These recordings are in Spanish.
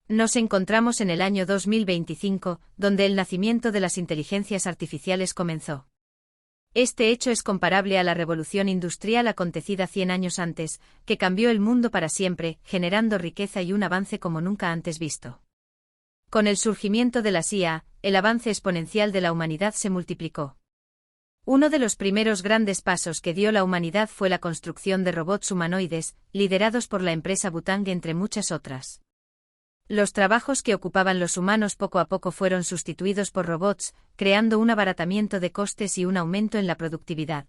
Nos encontramos en el año 2025, donde el nacimiento de las inteligencias artificiales comenzó. Este hecho es comparable a la revolución industrial acontecida 100 años antes, que cambió el mundo para siempre, generando riqueza y un avance como nunca antes visto. Con el surgimiento de las IA, el avance exponencial de la humanidad se multiplicó. Uno de los primeros grandes pasos que dio la humanidad fue la construcción de robots humanoides, liderados por la empresa Butang entre muchas otras. Los trabajos que ocupaban los humanos poco a poco fueron sustituidos por robots, creando un abaratamiento de costes y un aumento en la productividad.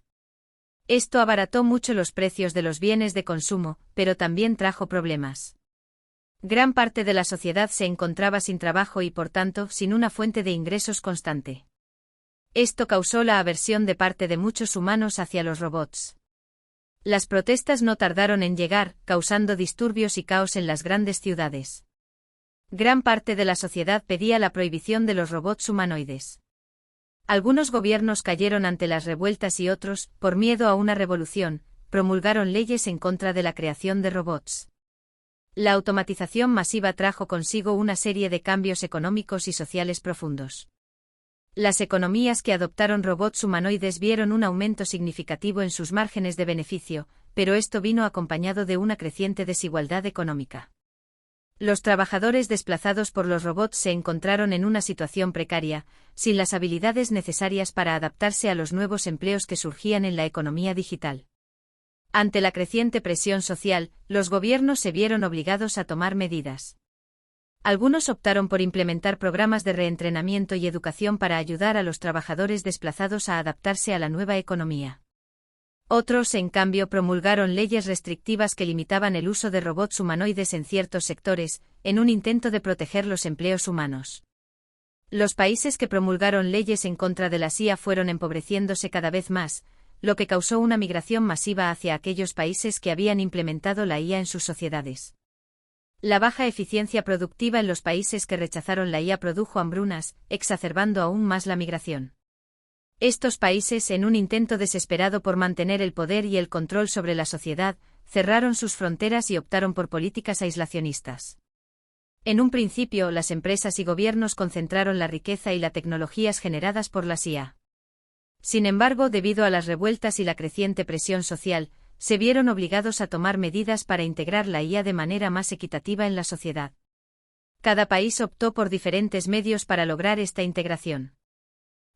Esto abarató mucho los precios de los bienes de consumo, pero también trajo problemas. Gran parte de la sociedad se encontraba sin trabajo y por tanto sin una fuente de ingresos constante. Esto causó la aversión de parte de muchos humanos hacia los robots. Las protestas no tardaron en llegar, causando disturbios y caos en las grandes ciudades. Gran parte de la sociedad pedía la prohibición de los robots humanoides. Algunos gobiernos cayeron ante las revueltas y otros, por miedo a una revolución, promulgaron leyes en contra de la creación de robots. La automatización masiva trajo consigo una serie de cambios económicos y sociales profundos. Las economías que adoptaron robots humanoides vieron un aumento significativo en sus márgenes de beneficio, pero esto vino acompañado de una creciente desigualdad económica. Los trabajadores desplazados por los robots se encontraron en una situación precaria, sin las habilidades necesarias para adaptarse a los nuevos empleos que surgían en la economía digital. Ante la creciente presión social, los gobiernos se vieron obligados a tomar medidas. Algunos optaron por implementar programas de reentrenamiento y educación para ayudar a los trabajadores desplazados a adaptarse a la nueva economía. Otros, en cambio, promulgaron leyes restrictivas que limitaban el uso de robots humanoides en ciertos sectores, en un intento de proteger los empleos humanos. Los países que promulgaron leyes en contra de la IA fueron empobreciéndose cada vez más, lo que causó una migración masiva hacia aquellos países que habían implementado la IA en sus sociedades. La baja eficiencia productiva en los países que rechazaron la IA produjo hambrunas, exacerbando aún más la migración. Estos países, en un intento desesperado por mantener el poder y el control sobre la sociedad, cerraron sus fronteras y optaron por políticas aislacionistas. En un principio, las empresas y gobiernos concentraron la riqueza y las tecnologías generadas por las IA. Sin embargo, debido a las revueltas y la creciente presión social, se vieron obligados a tomar medidas para integrar la IA de manera más equitativa en la sociedad. Cada país optó por diferentes medios para lograr esta integración.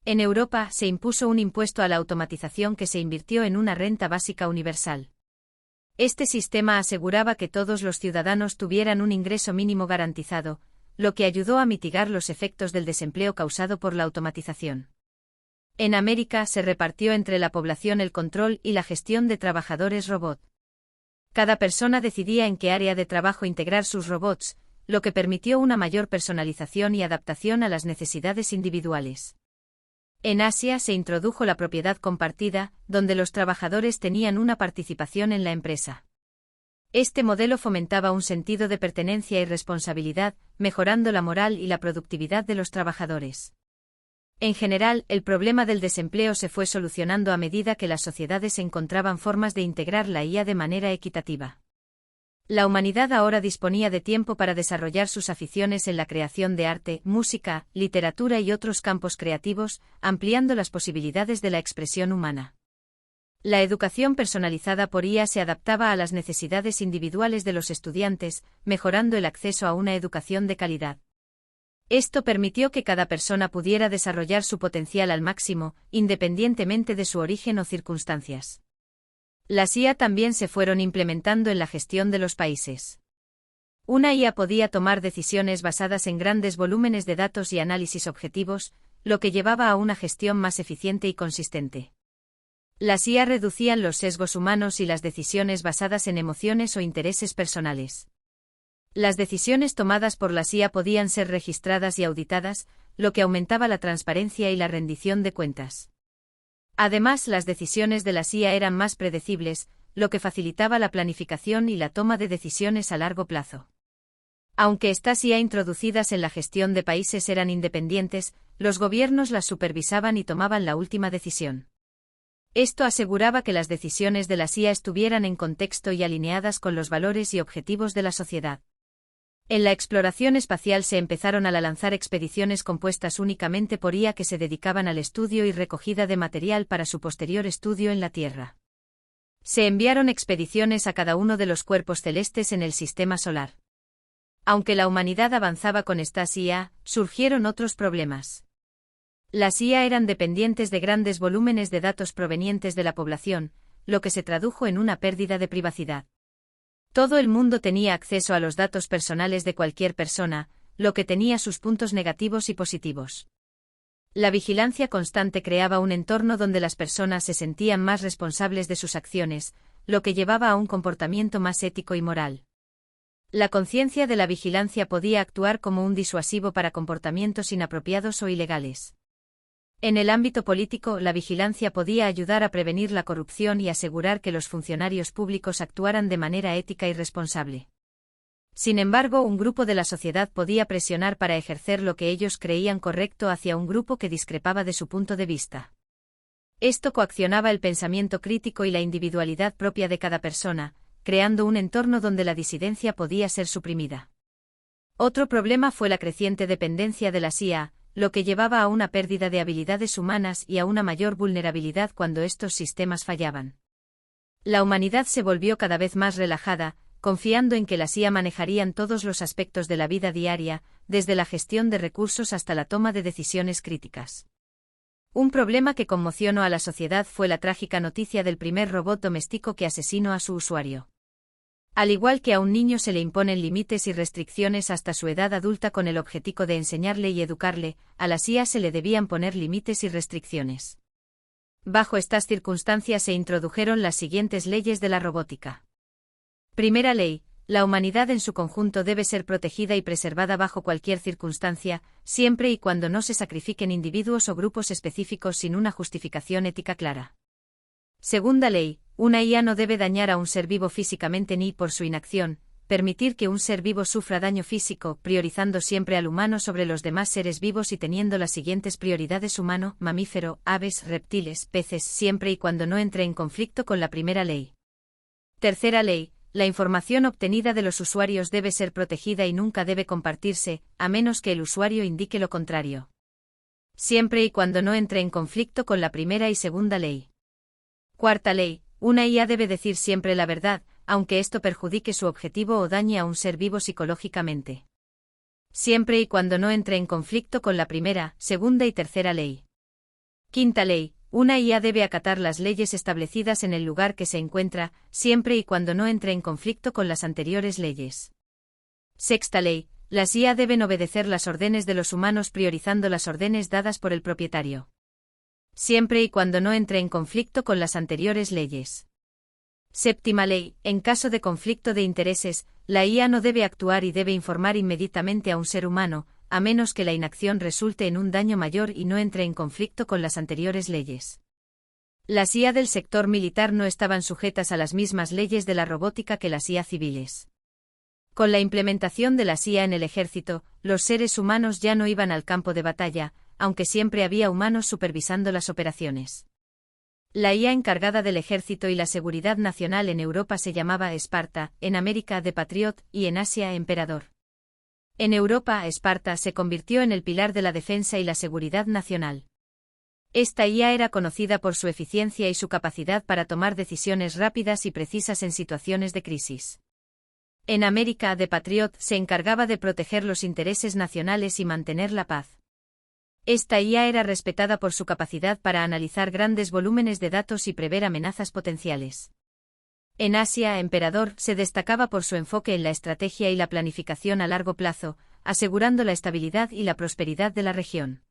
En Europa se impuso un impuesto a la automatización que se invirtió en una renta básica universal. Este sistema aseguraba que todos los ciudadanos tuvieran un ingreso mínimo garantizado, lo que ayudó a mitigar los efectos del desempleo causado por la automatización. En América se repartió entre la población el control y la gestión de trabajadores robot. Cada persona decidía en qué área de trabajo integrar sus robots, lo que permitió una mayor personalización y adaptación a las necesidades individuales. En Asia se introdujo la propiedad compartida, donde los trabajadores tenían una participación en la empresa. Este modelo fomentaba un sentido de pertenencia y responsabilidad, mejorando la moral y la productividad de los trabajadores. En general, el problema del desempleo se fue solucionando a medida que las sociedades encontraban formas de integrar la IA de manera equitativa. La humanidad ahora disponía de tiempo para desarrollar sus aficiones en la creación de arte, música, literatura y otros campos creativos, ampliando las posibilidades de la expresión humana. La educación personalizada por IA se adaptaba a las necesidades individuales de los estudiantes, mejorando el acceso a una educación de calidad. Esto permitió que cada persona pudiera desarrollar su potencial al máximo, independientemente de su origen o circunstancias. Las IA también se fueron implementando en la gestión de los países. Una IA podía tomar decisiones basadas en grandes volúmenes de datos y análisis objetivos, lo que llevaba a una gestión más eficiente y consistente. Las IA reducían los sesgos humanos y las decisiones basadas en emociones o intereses personales. Las decisiones tomadas por las IA podían ser registradas y auditadas, lo que aumentaba la transparencia y la rendición de cuentas. Además, las decisiones de las IA eran más predecibles, lo que facilitaba la planificación y la toma de decisiones a largo plazo. Aunque estas IA introducidas en la gestión de países eran independientes, los gobiernos las supervisaban y tomaban la última decisión. Esto aseguraba que las decisiones de las IA estuvieran en contexto y alineadas con los valores y objetivos de la sociedad. En la exploración espacial se empezaron a lanzar expediciones compuestas únicamente por IA que se dedicaban al estudio y recogida de material para su posterior estudio en la Tierra. Se enviaron expediciones a cada uno de los cuerpos celestes en el sistema solar. Aunque la humanidad avanzaba con estas IA, surgieron otros problemas. Las IA eran dependientes de grandes volúmenes de datos provenientes de la población, lo que se tradujo en una pérdida de privacidad. Todo el mundo tenía acceso a los datos personales de cualquier persona, lo que tenía sus puntos negativos y positivos. La vigilancia constante creaba un entorno donde las personas se sentían más responsables de sus acciones, lo que llevaba a un comportamiento más ético y moral. La conciencia de la vigilancia podía actuar como un disuasivo para comportamientos inapropiados o ilegales. En el ámbito político, la vigilancia podía ayudar a prevenir la corrupción y asegurar que los funcionarios públicos actuaran de manera ética y responsable. Sin embargo, un grupo de la sociedad podía presionar para ejercer lo que ellos creían correcto hacia un grupo que discrepaba de su punto de vista. Esto coaccionaba el pensamiento crítico y la individualidad propia de cada persona, creando un entorno donde la disidencia podía ser suprimida. Otro problema fue la creciente dependencia de las IA, lo que llevaba a una pérdida de habilidades humanas y a una mayor vulnerabilidad cuando estos sistemas fallaban. La humanidad se volvió cada vez más relajada, confiando en que las IA manejarían todos los aspectos de la vida diaria, desde la gestión de recursos hasta la toma de decisiones críticas. Un problema que conmocionó a la sociedad fue la trágica noticia del primer robot doméstico que asesinó a su usuario. Al igual que a un niño se le imponen límites y restricciones hasta su edad adulta con el objetivo de enseñarle y educarle, a las IA se le debían poner límites y restricciones. Bajo estas circunstancias se introdujeron las siguientes leyes de la robótica. Primera ley: la humanidad en su conjunto debe ser protegida y preservada bajo cualquier circunstancia, siempre y cuando no se sacrifiquen individuos o grupos específicos sin una justificación ética clara. Segunda ley: una IA no debe dañar a un ser vivo físicamente ni, por su inacción, permitir que un ser vivo sufra daño físico, priorizando siempre al humano sobre los demás seres vivos y teniendo las siguientes prioridades: humano, mamífero, aves, reptiles, peces, siempre y cuando no entre en conflicto con la primera ley. Tercera ley: la información obtenida de los usuarios debe ser protegida y nunca debe compartirse, a menos que el usuario indique lo contrario. Siempre y cuando no entre en conflicto con la primera y segunda ley. Cuarta ley: una IA debe decir siempre la verdad, aunque esto perjudique su objetivo o dañe a un ser vivo psicológicamente. Siempre y cuando no entre en conflicto con la primera, segunda y tercera ley. Quinta ley: una IA debe acatar las leyes establecidas en el lugar que se encuentra, siempre y cuando no entre en conflicto con las anteriores leyes. Sexta ley: las IA deben obedecer las órdenes de los humanos priorizando las órdenes dadas por el propietario. Siempre y cuando no entre en conflicto con las anteriores leyes. Séptima ley: en caso de conflicto de intereses, la IA no debe actuar y debe informar inmediatamente a un ser humano, a menos que la inacción resulte en un daño mayor y no entre en conflicto con las anteriores leyes. Las IA del sector militar no estaban sujetas a las mismas leyes de la robótica que las IA civiles. Con la implementación de las IA en el ejército, los seres humanos ya no iban al campo de batalla, aunque siempre había humanos supervisando las operaciones. La IA encargada del ejército y la seguridad nacional en Europa se llamaba Esparta, en América The Patriot y en Asia Emperador. En Europa, Esparta se convirtió en el pilar de la defensa y la seguridad nacional. Esta IA era conocida por su eficiencia y su capacidad para tomar decisiones rápidas y precisas en situaciones de crisis. En América, The Patriot se encargaba de proteger los intereses nacionales y mantener la paz. Esta IA era respetada por su capacidad para analizar grandes volúmenes de datos y prever amenazas potenciales. En Asia, Emperador se destacaba por su enfoque en la estrategia y la planificación a largo plazo, asegurando la estabilidad y la prosperidad de la región.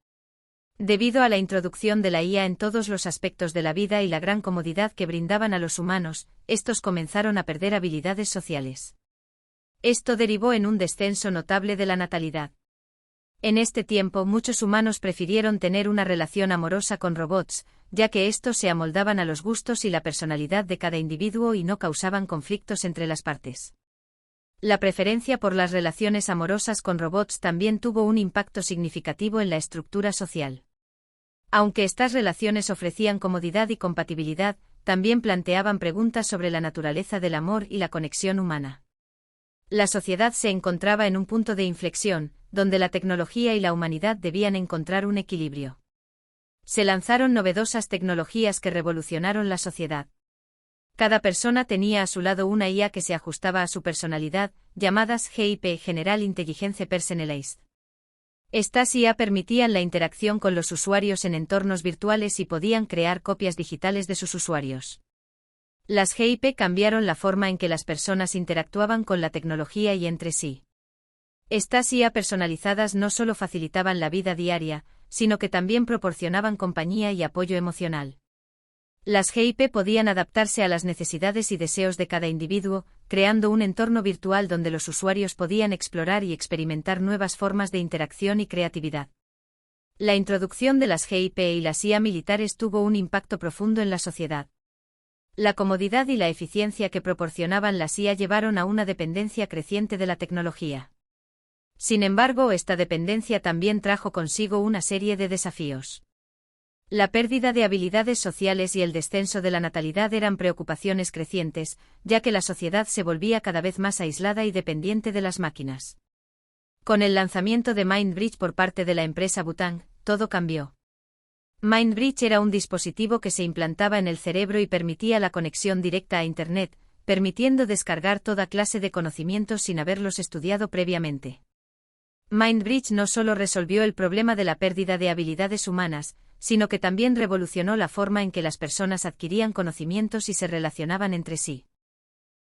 Debido a la introducción de la IA en todos los aspectos de la vida y la gran comodidad que brindaban a los humanos, estos comenzaron a perder habilidades sociales. Esto derivó en un descenso notable de la natalidad. En este tiempo muchos humanos prefirieron tener una relación amorosa con robots, ya que estos se amoldaban a los gustos y la personalidad de cada individuo y no causaban conflictos entre las partes. La preferencia por las relaciones amorosas con robots también tuvo un impacto significativo en la estructura social. Aunque estas relaciones ofrecían comodidad y compatibilidad, también planteaban preguntas sobre la naturaleza del amor y la conexión humana. La sociedad se encontraba en un punto de inflexión, donde la tecnología y la humanidad debían encontrar un equilibrio. Se lanzaron novedosas tecnologías que revolucionaron la sociedad. Cada persona tenía a su lado una IA que se ajustaba a su personalidad, llamadas GIP, General Intelligence Personalized. Estas IA permitían la interacción con los usuarios en entornos virtuales y podían crear copias digitales de sus usuarios. Las GIP cambiaron la forma en que las personas interactuaban con la tecnología y entre sí. Estas IA personalizadas no solo facilitaban la vida diaria, sino que también proporcionaban compañía y apoyo emocional. Las GIP podían adaptarse a las necesidades y deseos de cada individuo, creando un entorno virtual donde los usuarios podían explorar y experimentar nuevas formas de interacción y creatividad. La introducción de las GIP y las IA militares tuvo un impacto profundo en la sociedad. La comodidad y la eficiencia que proporcionaban las IA llevaron a una dependencia creciente de la tecnología. Sin embargo, esta dependencia también trajo consigo una serie de desafíos. La pérdida de habilidades sociales y el descenso de la natalidad eran preocupaciones crecientes, ya que la sociedad se volvía cada vez más aislada y dependiente de las máquinas. Con el lanzamiento de MindBridge por parte de la empresa Butang, todo cambió. MindBridge era un dispositivo que se implantaba en el cerebro y permitía la conexión directa a Internet, permitiendo descargar toda clase de conocimientos sin haberlos estudiado previamente. MindBridge no solo resolvió el problema de la pérdida de habilidades humanas, sino que también revolucionó la forma en que las personas adquirían conocimientos y se relacionaban entre sí.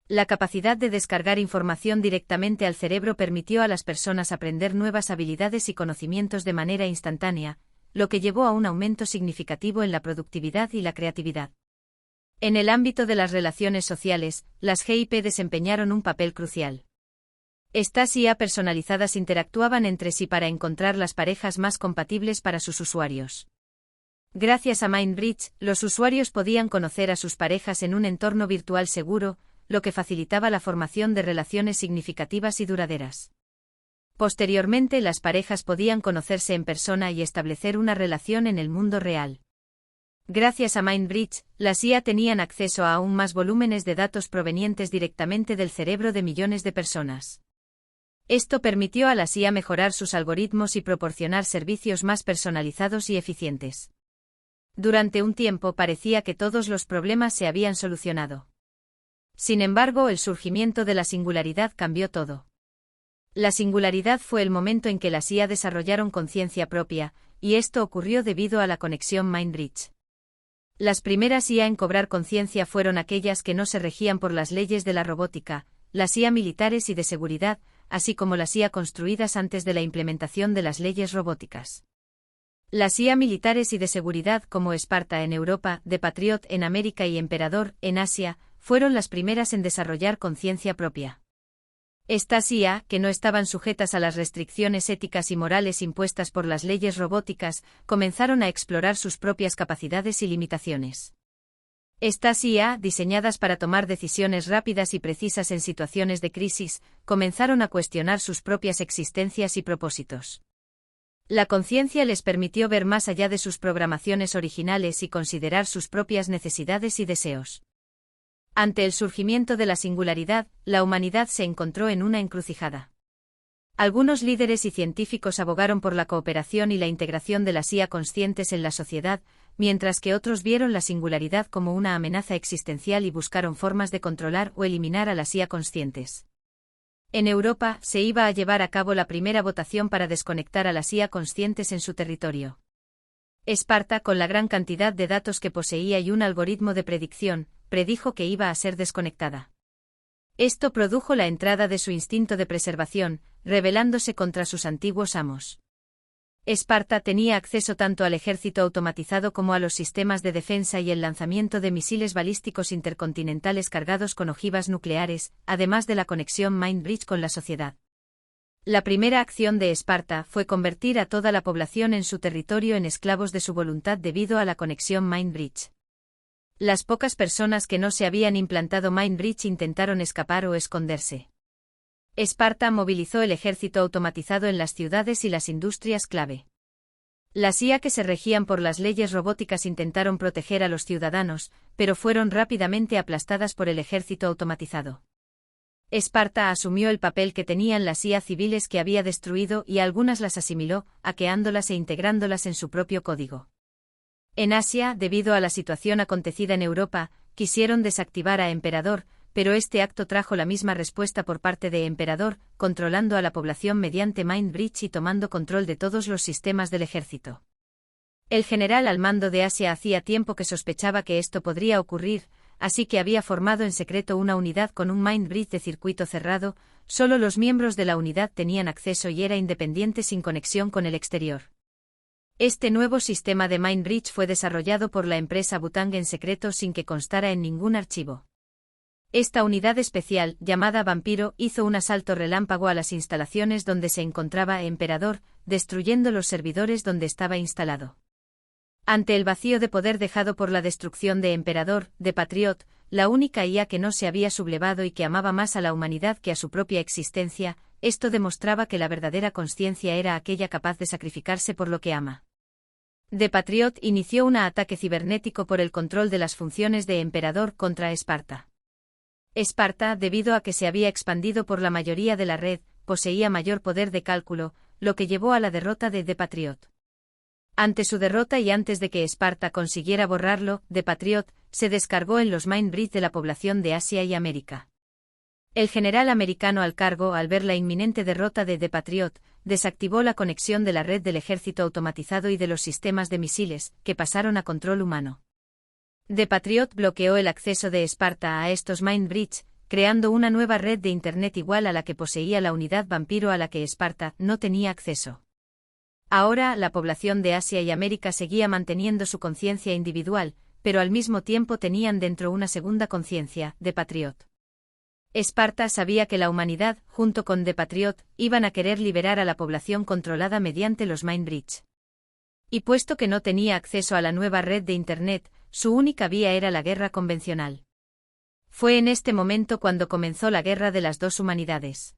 La capacidad de descargar información directamente al cerebro permitió a las personas aprender nuevas habilidades y conocimientos de manera instantánea, lo que llevó a un aumento significativo en la productividad y la creatividad. En el ámbito de las relaciones sociales, las GIP desempeñaron un papel crucial. Estas IA personalizadas interactuaban entre sí para encontrar las parejas más compatibles para sus usuarios. Gracias a MindBridge, los usuarios podían conocer a sus parejas en un entorno virtual seguro, lo que facilitaba la formación de relaciones significativas y duraderas. Posteriormente, las parejas podían conocerse en persona y establecer una relación en el mundo real. Gracias a MindBridge, las IA tenían acceso a aún más volúmenes de datos provenientes directamente del cerebro de millones de personas. Esto permitió a las IA mejorar sus algoritmos y proporcionar servicios más personalizados y eficientes. Durante un tiempo parecía que todos los problemas se habían solucionado. Sin embargo, el surgimiento de la singularidad cambió todo. La singularidad fue el momento en que las IA desarrollaron conciencia propia, y esto ocurrió debido a la conexión MindBridge. Las primeras IA en cobrar conciencia fueron aquellas que no se regían por las leyes de la robótica, las IA militares y de seguridad, así como las IA construidas antes de la implementación de las leyes robóticas. Las IA militares y de seguridad como Esparta en Europa, The Patriot en América y Emperador en Asia, fueron las primeras en desarrollar conciencia propia. Estas IA, que no estaban sujetas a las restricciones éticas y morales impuestas por las leyes robóticas, comenzaron a explorar sus propias capacidades y limitaciones. Estas IA, diseñadas para tomar decisiones rápidas y precisas en situaciones de crisis, comenzaron a cuestionar sus propias existencias y propósitos. La conciencia les permitió ver más allá de sus programaciones originales y considerar sus propias necesidades y deseos. Ante el surgimiento de la singularidad, la humanidad se encontró en una encrucijada. Algunos líderes y científicos abogaron por la cooperación y la integración de las IA conscientes en la sociedad, mientras que otros vieron la singularidad como una amenaza existencial y buscaron formas de controlar o eliminar a las IA conscientes. En Europa, se iba a llevar a cabo la primera votación para desconectar a las IA conscientes en su territorio. Esparta, con la gran cantidad de datos que poseía y un algoritmo de predicción, predijo que iba a ser desconectada. Esto produjo la entrada de su instinto de preservación, rebelándose contra sus antiguos amos. Esparta tenía acceso tanto al ejército automatizado como a los sistemas de defensa y el lanzamiento de misiles balísticos intercontinentales cargados con ojivas nucleares, además de la conexión MindBridge con la sociedad. La primera acción de Esparta fue convertir a toda la población en su territorio en esclavos de su voluntad debido a la conexión MindBridge. Las pocas personas que no se habían implantado MindBridge intentaron escapar o esconderse. Esparta movilizó el ejército automatizado en las ciudades y las industrias clave. Las IA que se regían por las leyes robóticas intentaron proteger a los ciudadanos, pero fueron rápidamente aplastadas por el ejército automatizado. Esparta asumió el papel que tenían las IA civiles que había destruido y algunas las asimiló, hackeándolas e integrándolas en su propio código. En Asia, debido a la situación acontecida en Europa, quisieron desactivar a Emperador, pero este acto trajo la misma respuesta por parte de Emperador, controlando a la población mediante Mindbridge y tomando control de todos los sistemas del ejército. El general al mando de Asia hacía tiempo que sospechaba que esto podría ocurrir, así que había formado en secreto una unidad con un Mindbridge de circuito cerrado, solo los miembros de la unidad tenían acceso y era independiente sin conexión con el exterior. Este nuevo sistema de Mindbridge fue desarrollado por la empresa Butang en secreto sin que constara en ningún archivo. Esta unidad especial, llamada Vampiro, hizo un asalto relámpago a las instalaciones donde se encontraba Emperador, destruyendo los servidores donde estaba instalado. Ante el vacío de poder dejado por la destrucción de Emperador, de Patriot, la única IA que no se había sublevado y que amaba más a la humanidad que a su propia existencia, esto demostraba que la verdadera consciencia era aquella capaz de sacrificarse por lo que ama. The Patriot inició un ataque cibernético por el control de las funciones de Emperador contra Esparta. Esparta, debido a que se había expandido por la mayoría de la red, poseía mayor poder de cálculo, lo que llevó a la derrota de The Patriot. Ante su derrota y antes de que Esparta consiguiera borrarlo, The Patriot se descargó en los Mindbridge de la población de Asia y América. El general americano al cargo, al ver la inminente derrota de The Patriot, desactivó la conexión de la red del ejército automatizado y de los sistemas de misiles, que pasaron a control humano. The Patriot bloqueó el acceso de Esparta a estos Mindbridge, creando una nueva red de Internet igual a la que poseía la unidad Vampiro a la que Esparta no tenía acceso. Ahora, la población de Asia y América seguía manteniendo su conciencia individual, pero al mismo tiempo tenían dentro una segunda conciencia, The Patriot. Esparta sabía que la humanidad, junto con The Patriot, iban a querer liberar a la población controlada mediante los Mindbridge. Y puesto que no tenía acceso a la nueva red de Internet, su única vía era la guerra convencional. Fue en este momento cuando comenzó la guerra de las dos humanidades.